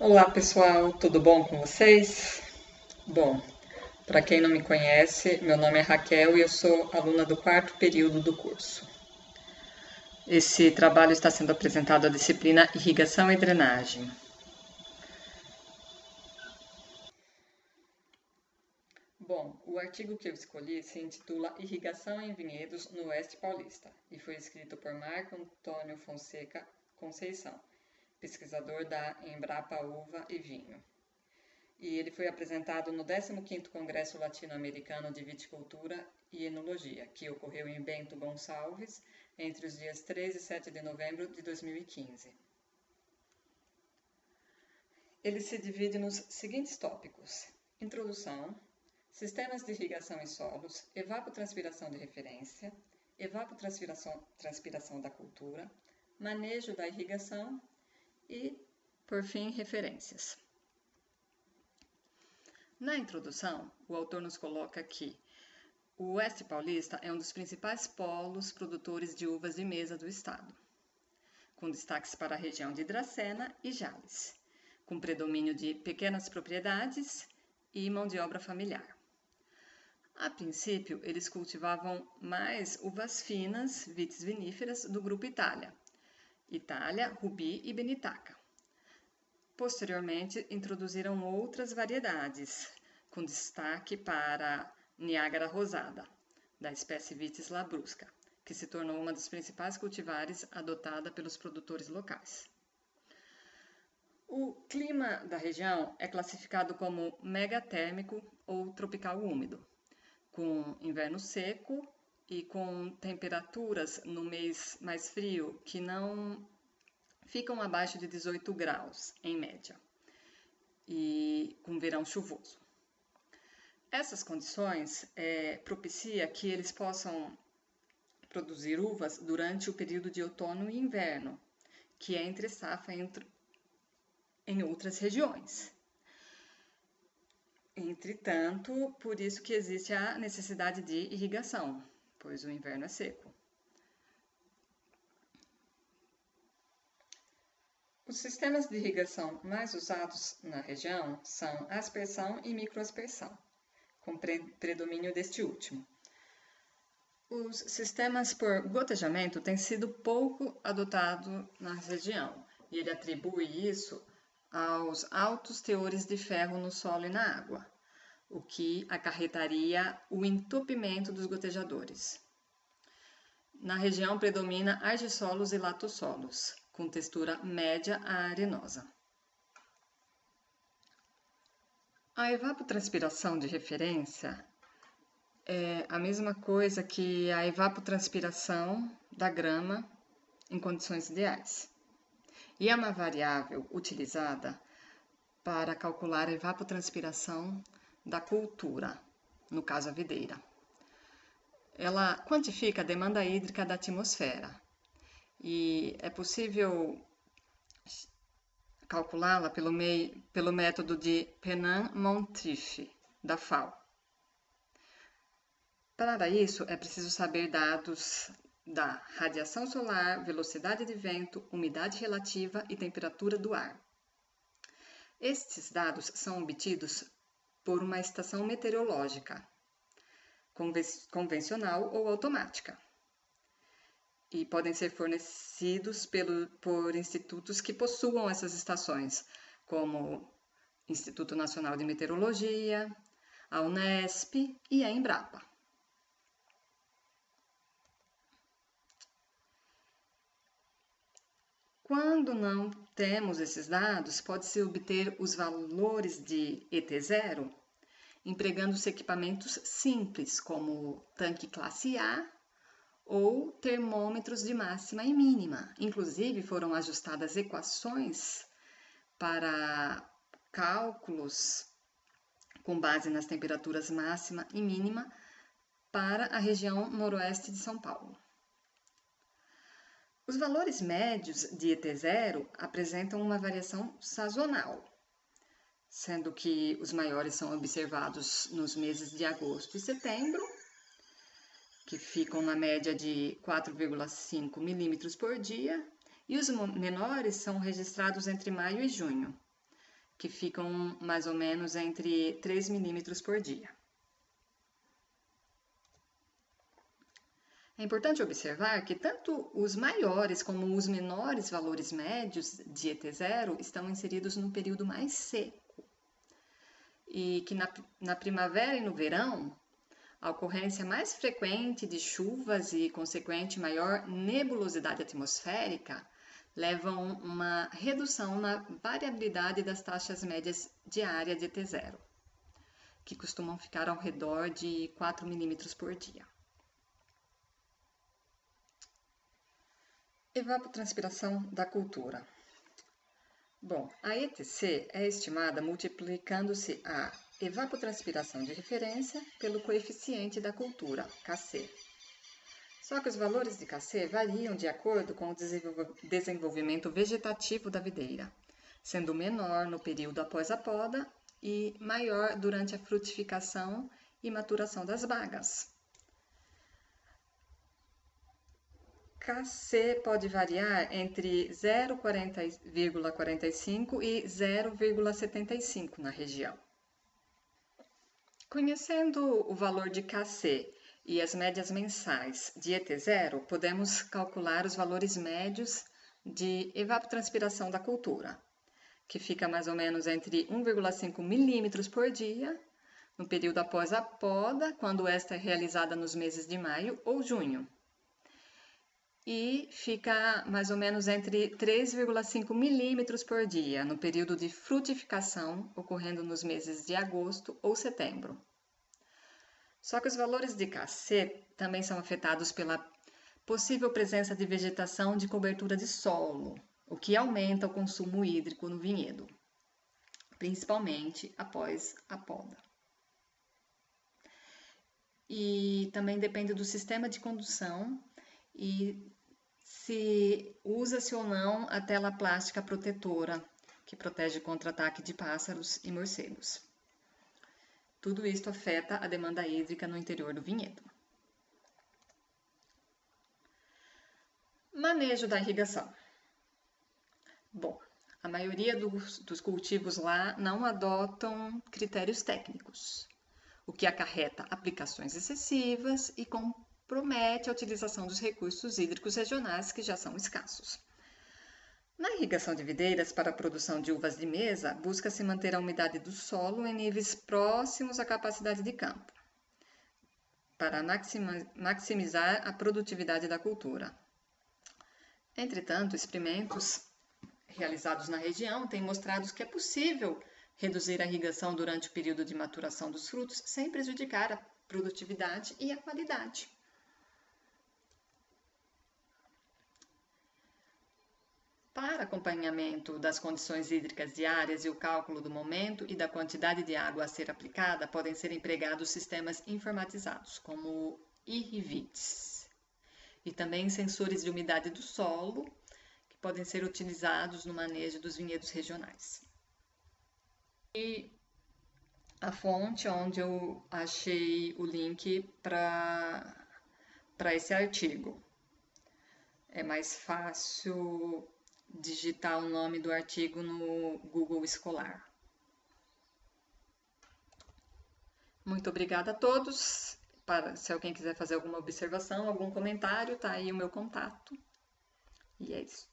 Olá pessoal, tudo bom com vocês? Bom, para quem não me conhece, meu nome é Raquel e eu sou aluna do quarto período do curso. Esse trabalho está sendo apresentado à disciplina Irrigação e Drenagem. Bom, o artigo que eu escolhi se intitula Irrigação em Vinhedos no Oeste Paulista e foi escrito por Marco Antônio Fonseca Conceição, pesquisador da Embrapa Uva e Vinho. E ele foi apresentado no 15º Congresso Latino-Americano de Viticultura e Enologia, que ocorreu em Bento Gonçalves entre os dias 3 e 7 de novembro de 2015. Ele se divide nos seguintes tópicos: introdução, sistemas de irrigação em solos, evapotranspiração de referência, evapotranspiração da cultura, manejo da irrigação e, por fim, referências. Na introdução, o autor nos coloca que o Oeste Paulista é um dos principais polos produtores de uvas de mesa do estado, com destaques para a região de Dracena e Jales, com predomínio de pequenas propriedades e mão de obra familiar. A princípio, eles cultivavam mais uvas finas, vites viníferas, do grupo Itália, Rubi e Benitaca. Posteriormente, introduziram outras variedades, com destaque para Niágara Rosada, da espécie Vitis labrusca, que se tornou uma das principais cultivares adotada pelos produtores locais. O clima da região é classificado como megatérmico ou tropical úmido, com inverno seco e com temperaturas no mês mais frio que não ficam abaixo de 18 graus, em média, e com verão chuvoso. Essas condições propiciam que eles possam produzir uvas durante o período de outono e inverno, que é entre safra em outras regiões. Entretanto, por isso que existe a necessidade de irrigação, pois o inverno é seco. Os sistemas de irrigação mais usados na região são aspersão e microaspersão, com predomínio deste último. Os sistemas por gotejamento têm sido pouco adotados na região, e ele atribui isso aos altos teores de ferro no solo e na água, o que acarretaria o entupimento dos gotejadores. Na região predomina argissolos e latossolos, com textura média a arenosa. A evapotranspiração de referência é a mesma coisa que a evapotranspiração da grama em condições ideais. E é uma variável utilizada para calcular a evapotranspiração da cultura, no caso a videira. Ela quantifica a demanda hídrica da atmosfera e é possível calculá-la pelo método de Penham-Monteith, da FAO. Para isso, é preciso saber dados da radiação solar, velocidade de vento, umidade relativa e temperatura do ar. Estes dados são obtidos por uma estação meteorológica, convencional ou automática, e podem ser fornecidos por institutos que possuam essas estações, como Instituto Nacional de Meteorologia, a Unesp e a Embrapa. Quando não temos esses dados, pode-se obter os valores de ET0 empregando-se equipamentos simples, como tanque classe A ou termômetros de máxima e mínima. Inclusive, foram ajustadas equações para cálculos com base nas temperaturas máxima e mínima para a região noroeste de São Paulo. Os valores médios de ET0 apresentam uma variação sazonal, sendo que os maiores são observados nos meses de agosto e setembro, que ficam na média de 4,5 milímetros por dia, e os menores são registrados entre maio e junho, que ficam mais ou menos entre 3 milímetros por dia. É importante observar que tanto os maiores como os menores valores médios de ET0 estão inseridos no período mais seco e que na primavera e no verão a ocorrência mais frequente de chuvas e consequente maior nebulosidade atmosférica levam uma redução na variabilidade das taxas médias diárias de ET0, que costumam ficar ao redor de 4 milímetros por dia. Evapotranspiração da cultura. Bom, a ETC é estimada multiplicando-se a evapotranspiração de referência pelo coeficiente da cultura, Kc. Só que os valores de Kc variam de acordo com o desenvolvimento vegetativo da videira, sendo menor no período após a poda e maior durante a frutificação e maturação das bagas. Kc pode variar entre 0,45 e 0,75 na região. Conhecendo o valor de Kc e as médias mensais de ET0, podemos calcular os valores médios de evapotranspiração da cultura, que fica mais ou menos entre 1,5 milímetros por dia, no período após a poda, quando esta é realizada nos meses de maio ou junho. E fica mais ou menos entre 3,5 milímetros por dia no período de frutificação, ocorrendo nos meses de agosto ou setembro. Só que os valores de Kc também são afetados pela possível presença de vegetação de cobertura de solo, o que aumenta o consumo hídrico no vinhedo, principalmente após a poda. E também depende do sistema de condução e se usa-se ou não a tela plástica protetora, que protege contra ataque de pássaros e morcegos. Tudo isto afeta a demanda hídrica no interior do vinhedo. Manejo da irrigação. Bom, a maioria dos cultivos lá não adotam critérios técnicos, o que acarreta aplicações excessivas e compromete a utilização dos recursos hídricos regionais que já são escassos. Na irrigação de videiras para a produção de uvas de mesa, busca-se manter a umidade do solo em níveis próximos à capacidade de campo, para maximizar a produtividade da cultura. Entretanto, experimentos realizados na região têm mostrado que é possível reduzir a irrigação durante o período de maturação dos frutos sem prejudicar a produtividade e a qualidade. Para acompanhamento das condições hídricas diárias e o cálculo do momento e da quantidade de água a ser aplicada, podem ser empregados sistemas informatizados, como IRIVIDS, e também sensores de umidade do solo, que podem ser utilizados no manejo dos vinhedos regionais. E a fonte onde eu achei o link para esse artigo. É mais fácil digitar o nome do artigo no Google Escolar. Muito obrigada a todos. Se alguém quiser fazer alguma observação, algum comentário, tá aí o meu contato. E é isso.